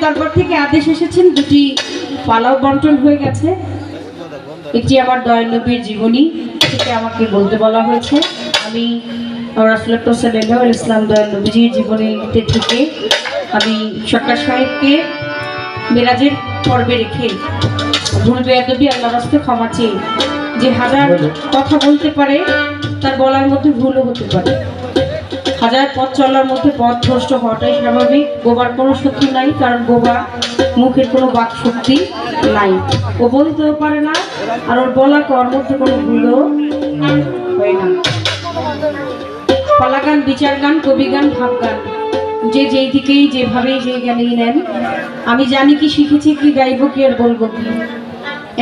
তারপর থেকে আদেশ এসেছেন, দুটি পালাও বন্টন হয়ে গেছে। একটি আমার দয়াল নবীর জীবনী থেকে আমাকে বলতে বলা হয়েছে। আমি রাসূলুল্লাহ সাল্লাল্লাহু আলাইহি ওয়াসাল্লাম দয়াল নবীজির জীবনীতে থেকে আমি সরকার সাহেবকে মেরাজের পর্বে রেখে ভুল বেয়াদবি আল্লাহর রাস্তে ক্ষমা চেয়ে, যে হাজার কথা বলতে পারে তার বলার মধ্যে ভুলও হতে পারে, হাজার পথ চলার মধ্যে পথ ভ্রষ্ট হওয়াটাই স্বাভাবিক। বোবার কোনো শক্তি নাই, কারণ বোবা মুখের কোনো বাক শক্তি নাই, ও বলতেও পারে না, আর ওর বলা কর মধ্যে কোনো ভুলও হয় না। পালাগান, বিচার গান, কবি গান, ভাব গান, যে যেই দিকেই যেভাবেই যেই জ্ঞানেই নেন, আমি জানি কি শিখেছি কি গাইব কি আর বলবো কি।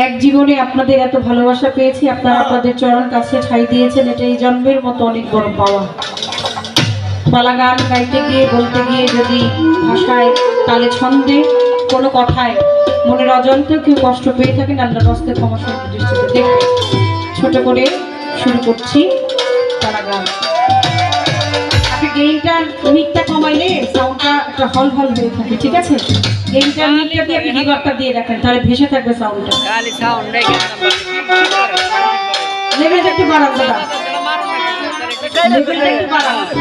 এক জীবনে আপনাদের এত ভালোবাসা পেয়েছি, আপনারা আপনাদের চরণ কাছে ঠাঁই দিয়েছেন, এটা এই জন্মের মতো অনেক বড় পাওয়া। পালা গান গাইতে গিয়ে বলতে গিয়ে যদি ভাষায় তালে ছন্দে কোনো কথায় মনের অজান্তেও কেউ কষ্ট পেয়ে থাকেন, আল্লাহর রাস্তায় ক্ষমা সুন্দর দৃষ্টিতে দেখে ছোট করে শুরু করছি পালা গান। আপনি গেইনটার মিটটা কমাইলে সাউন্ডটা একটা হল হল হয়ে থাকে, ঠিক আছে? গেইনটার মিটটা দিয়ে আপনি রিভারটা দিয়ে রাখেন, তাহলে ভেসে থাকবে সাউন্ডটা। লেভেলটা একটু বাড়ান দাদা,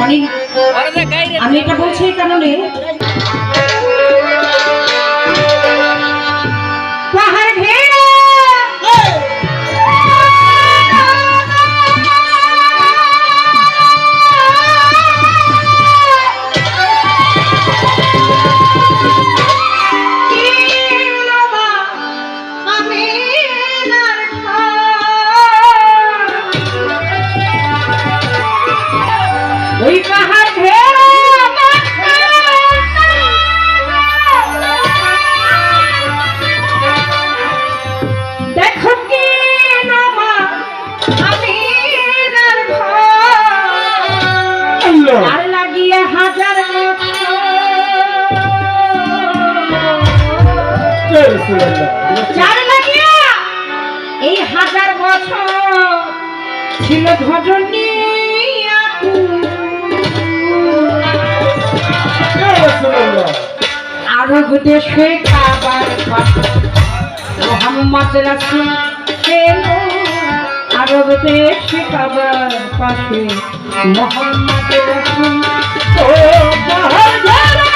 মানে আমি এটা বলছি এই কারণে, পাহাড় ঘেরা ওই পাহাড় ঘেরা দেখো কি নামা আমি আর লাগিয়ে হাজার চার লাগিয়া এই হাজার বছর ছিল ঘটনী আরব দেশে কাবার মোহাম্মদ রাসূল এলো, আরব দেশে কাবার পাশে মোহাম্মদ রাসূল। ও পাহাড় ঘেরা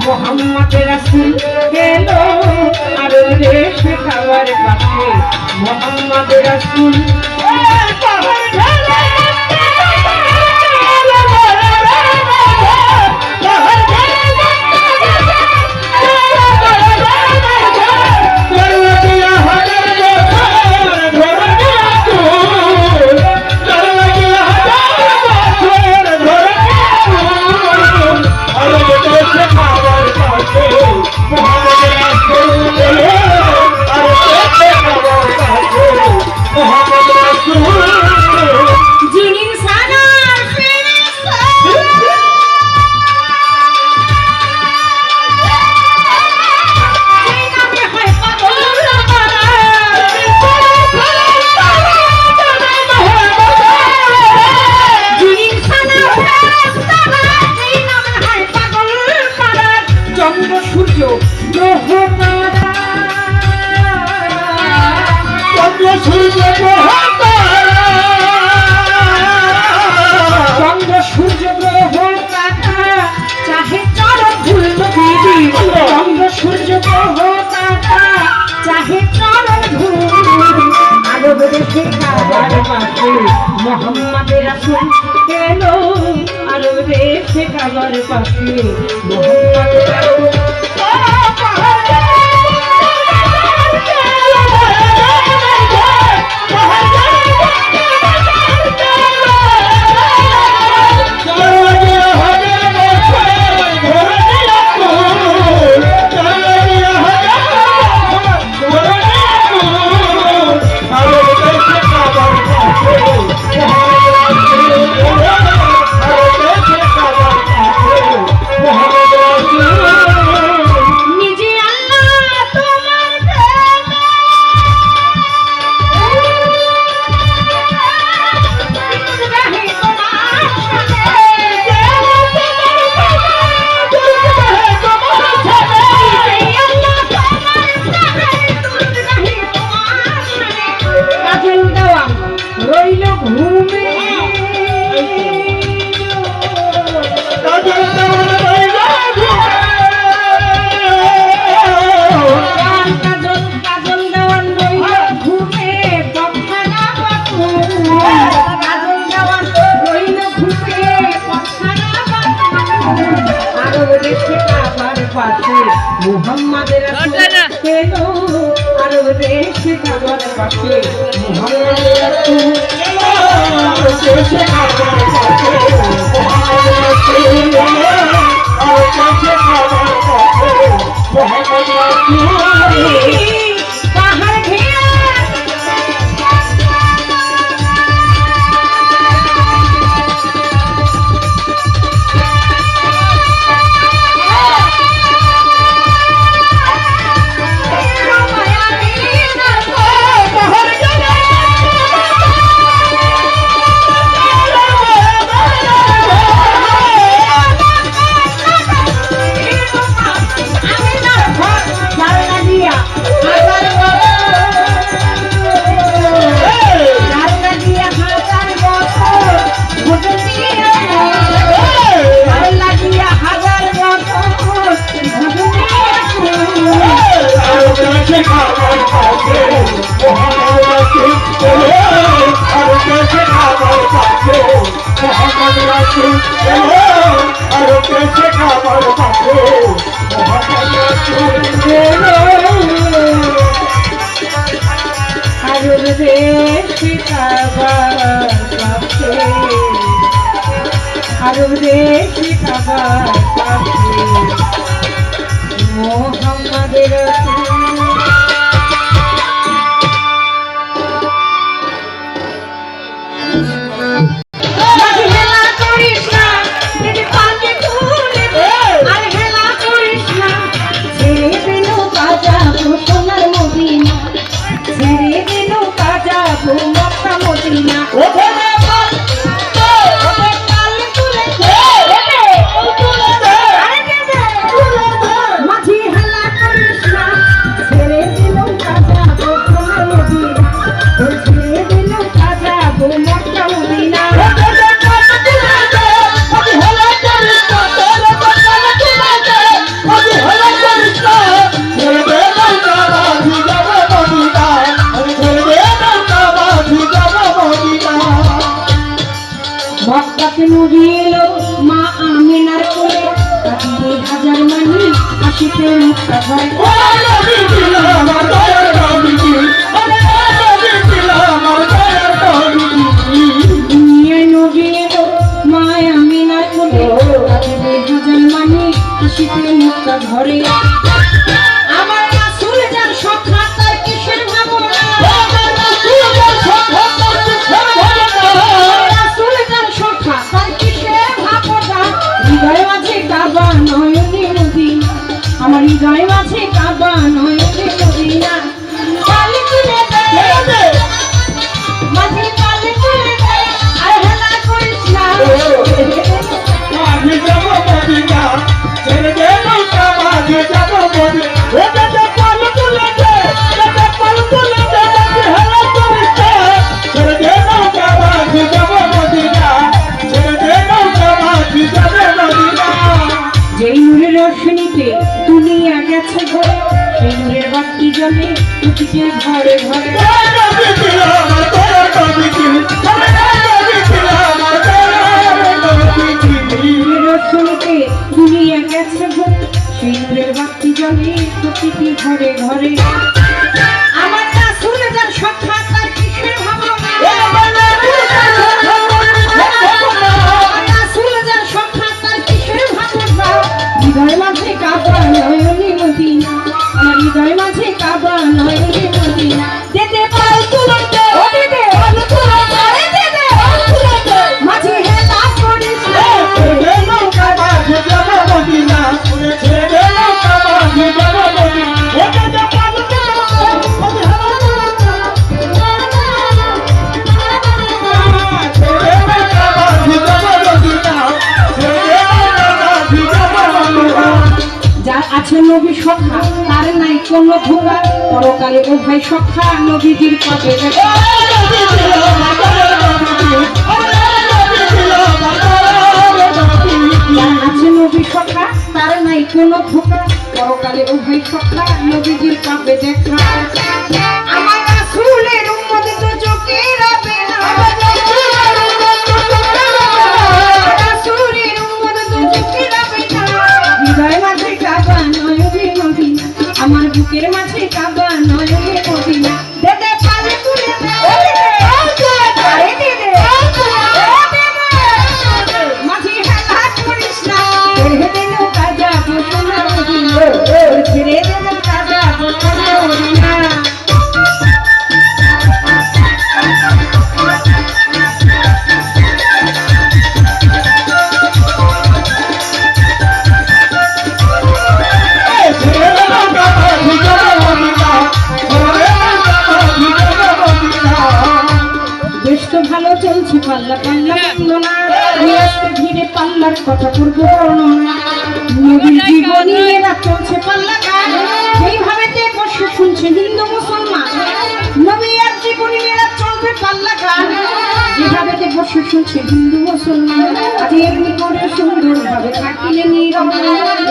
মোহাম্মদ রাসূল এলো, আরব দেশে কাবার পাশে মোহাম্মদ রাসূল। পাশে মোহাম্মদের রাসূল এলো আরব দেশে কাবার পাশে মোহাম্মদের রাসূল মুহাম্মাদের রাসূল এলো আরব দেশে কাবার পাশে মুহাম্মাদের রাসূল এলো আরব দেশে কাবার পাশে মুহাম্মাদের রাসূল এলো আরব দেশে কাবার পাশে মুহাম্মাদের রাসূল পাহাড় ঘিরে আরব দেশে কাবার পাশে মোহাম্মদের রাসূল মাঝি হেলা করিস না প্রতিটি ঘরে ঘরে রসুলকে দুনিয়া গেছে সেই নূরের বাতি জ্বলে প্রতিটি ঘরে ঘরে। আমার রাসূল যার সত্তা তার কিসের ভাবনা, রাসূল যার সত্তা তার কিসের ভাবনা। হৃদয় মাঝে কাবা নয়নে মদিনা, আমার হৃদয় মাঝে কাবা নয়নে মদিনা। দেদে পাল তুলতে ও দেদে পাল তুলতে রে দেদে পাল তুলতে মাঝে হেলা করিস রে নৌকা বাজে যাব মদিনা ছেড়ে নৌকা বাজে যাব মদিনা। ও দেদে পাল যার আছে নবী সখা তার নাই কোনো ধোঁকা, পরকালে ও ভাই সখা নবীজির পাবে। যার আছে নবী সখা তার নাই কোনো ধোঁকা, পরকালে ও ভাই সখা নবীজির পাবে দেখা। আমার রাসূলের উম্মত তো চোখে রাবে না, রাসূলের উম্মত তো চোখে রাবে না। হৃদয় মাঝে কাবা নয়নে মদিনা, আমার বুকের মাঝে কাবা নয়নে মদিনা। দেদে পালে তুলে দে ও দেদে আরে দেদে মাঝে হেলা করিস না, ছেড়ে দে নৌকা যাব সোনা মদিনা, ছেড়ে দে নৌকা যাব সোনা মদিনা। বেশ তো ভালো চলছে পাল্লা পাল্লা বললো না, আজকে ধীরে পাল্লার কথা করবো বর্ণনা। নবীর জীবনী মেলা চলছে পাল্লা গান, এইভাবে তে বসে শুনছে হিন্দু মুসলমান। নবী আর জীবনী মেলা চলবে পাল্লা গান, যেভাবে তে বসে শুনছে হিন্দু মুসলমান। আজ এমনি করে সুন্দর ভাবে থাকিলে নীরব,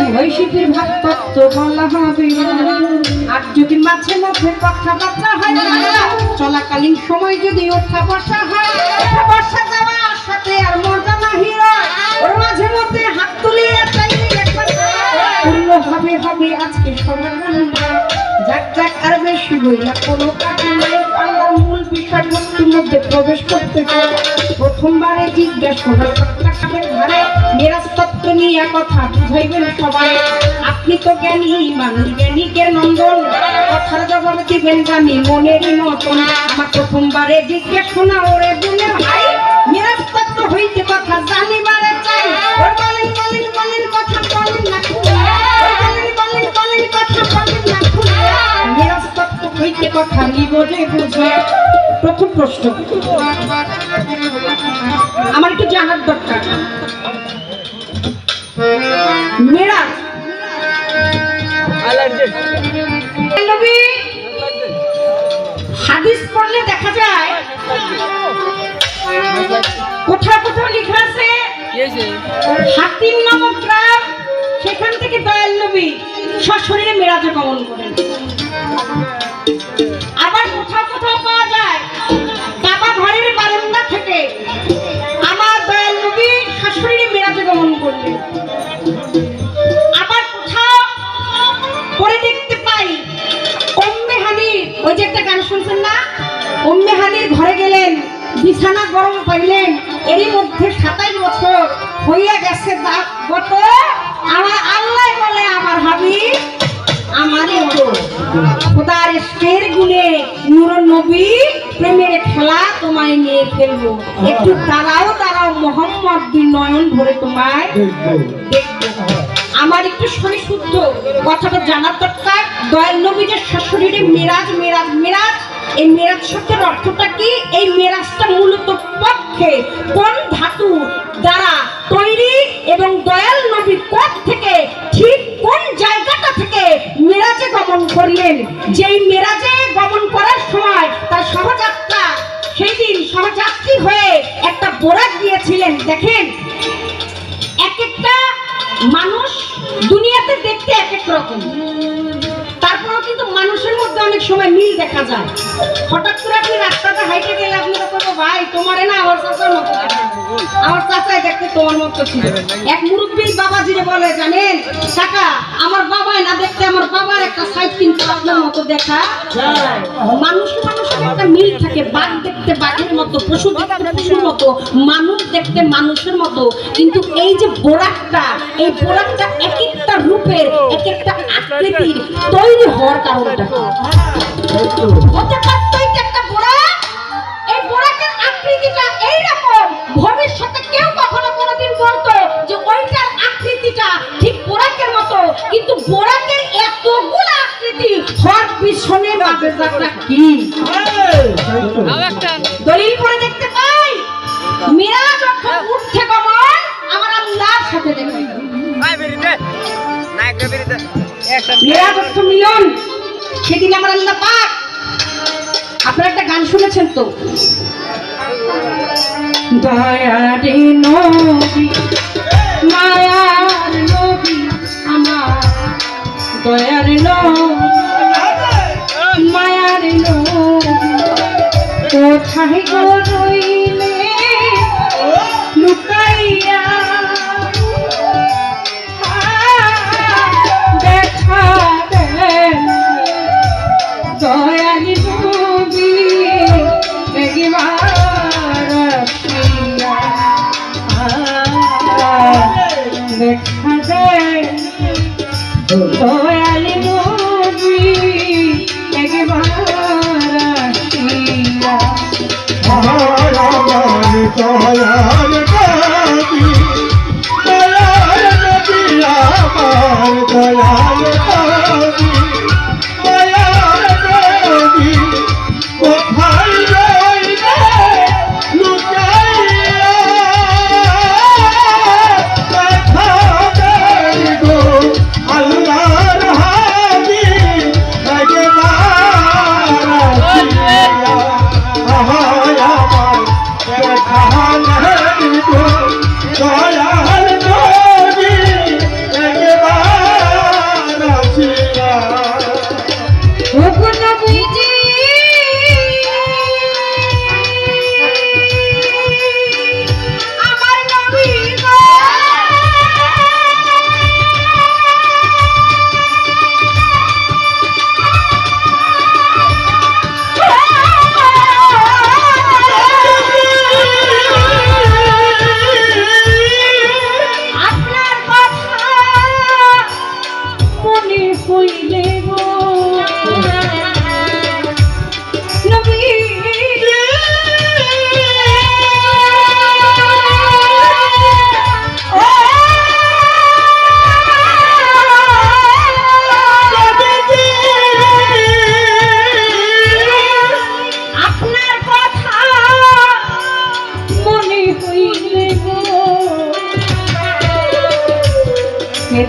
উভয় শিল্পীর ভাগ তত্ত্ব বলা হবে। আর যদি মাঝে মধ্যে কথাবার্তা হয় চলাকালীন সময় যদি ওঠা বসা হয়, ওঠা বসা যাওয়ার সাথে আর মজা নাহি হয়। ওর মাঝে মধ্যে হাত তুলিয়া চাইলে পূর্ণভাবে হবে আজকে সমাধান। যাক যাক আর বেশি হইলা কোনো কাজ নাই, পাল্লার মূল বিষয়বস্তুর মধ্যে প্রবেশ করতে চাই। প্রথমবারে জিজ্ঞাসা করার ঘরে মেরাজ তত্ত্ব নিয়ে কথা বুঝাইবেন সবাই। আপনি তো জ্ঞানী মানুষ, জ্ঞানীকে নন্দন, কথার জবাব দিবেন জানি মনেরই মতন। আমার প্রথমবারে জিজ্ঞাসা ওরে বলে ভাই, মেরাজ তত্ত্ব হইতে কথা জানিবারে চাই। ওর বলেন বলেন বলেন কথা বলেন না, বলেন বলেন বলেন কথা বলেন না। মেরাজ তত্ত্ব হইতে কথা নিব যে বুঝে। প্রথম প্রশ্ন আমার একটু জানার দরকার, মেরাজ নবী হাদিস পড়লে দেখা যায় কোথাও কোথাও লেখা আছে হাতিম নামক গ্রাম, সেখান থেকে দয়াল নবী সশরীরে মেরাজে গমন করেন। আবার কোথাও কোথাও পাওয়া যায় কাবা ঘরের বারান্দা থেকে আমার দয়াল নবী সশরীরে মেরাজে গমন করলেন। আবার কোথাও পরে দেখতে পাই উম্মে হানি, ওই যে একটা গান শুনছেন না, উম্মে হানির ঘরে গেলেন, বিছানা গরম পাইলেন, এরই মধ্যে 27 বছর হইয়া গেছে গত। আমার আল্লাহ বলে আমার হাবিব আমারই মতো খোদার ইশকের গুণে নূর নবী প্রেমের খেলা তোমায় নিয়ে ফেলবো। একটু দাঁড়াও দাঁড়াও মোহাম্মদ দুই নয়ন ভরে তোমায় দেখবো। আমার একটু শনি শুদ্ধ কথাটা জানার দরকার। দয়াল নবী যে সশরীরে মেরাজ মেরাজ মেরাজ, এই মেরাজ শব্দের অর্থটা কি? এই মেরাজটা মূলত পক্ষে কোন ধাতু দ্বারা তৈরি এবং দয়াল নবী কোথা থেকে ঠিক কোন জায়গাটা থেকে মেরাজে গমন করলেন। যেই মেরাজে গমন করার সময় তার সহযাত্রা সেই দিন সহযাত্রী হয়ে একটা বোরাক দিয়েছিলেন। দেখেন, এক একটা মানুষ দুনিয়াতে দেখতে এক এক রকম, তারপরেও কিন্তু মানুষের মধ্যে অনেক সময় মিল দেখা যায়। হঠাৎ করে আপনি রাস্তাটা হাইটে গেলে আপনি তো বলবো ভাই তোমারে না আমার চাচার মতো, আমার চাচাই দেখতে তোমার মতো ছিল। এক মুরব্বী বাবাজিরে বলে জানেন কাকা আমার বাবাই না দেখতে আমার বাবার একটা সাইড কিন্তু আপনার মতো দেখা যায়। মানুষের একটা মিল থাকে, বাঘ দেখতে বাঘের মতো, পশু দেখতে পশুর মতো, মানুষ দেখতে মানুষের মতো। কিন্তু এই যে বোরাকটা, এই বোরাকটা এক একটা রূপের এক একটা আকৃতির তৈরি হওয়ার কারণটা হতে পারতো একটা বোরাক। এই বোরাকের আকৃতিটা এইরকম, ভবিষ্যতে কেউ কখনো কোনোদিন বলতো যে ওইটার আকৃতিটা ঠিক বোরাকের মতো, কিন্তু বোরাকের এতগুলো আকৃতি হওয়ার পিছনে মাঝেটা কি দলিল করে দেখতে পাই। মেরা যখন উঠছে কমল আমার আল্লাহর সাথে দেখা, মেরা যখন মিলন সেদিন আমার আল্লাহ পাক। আপনারা একটা গান শুনেছেন তো, দয়ারে নবী মায়ার নবী আমার, দয়ার নবী মায়ার নবী কোথায় গো রইলে লুকাইয়া, দেখা দেন দয়ার নবী একবার আসিয়া, দেখা দেন দয়ার নবী একবার আসিয়া।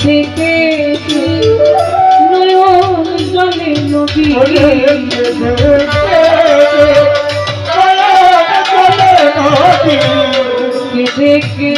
থেকে নয়ন জলে নবী থেকে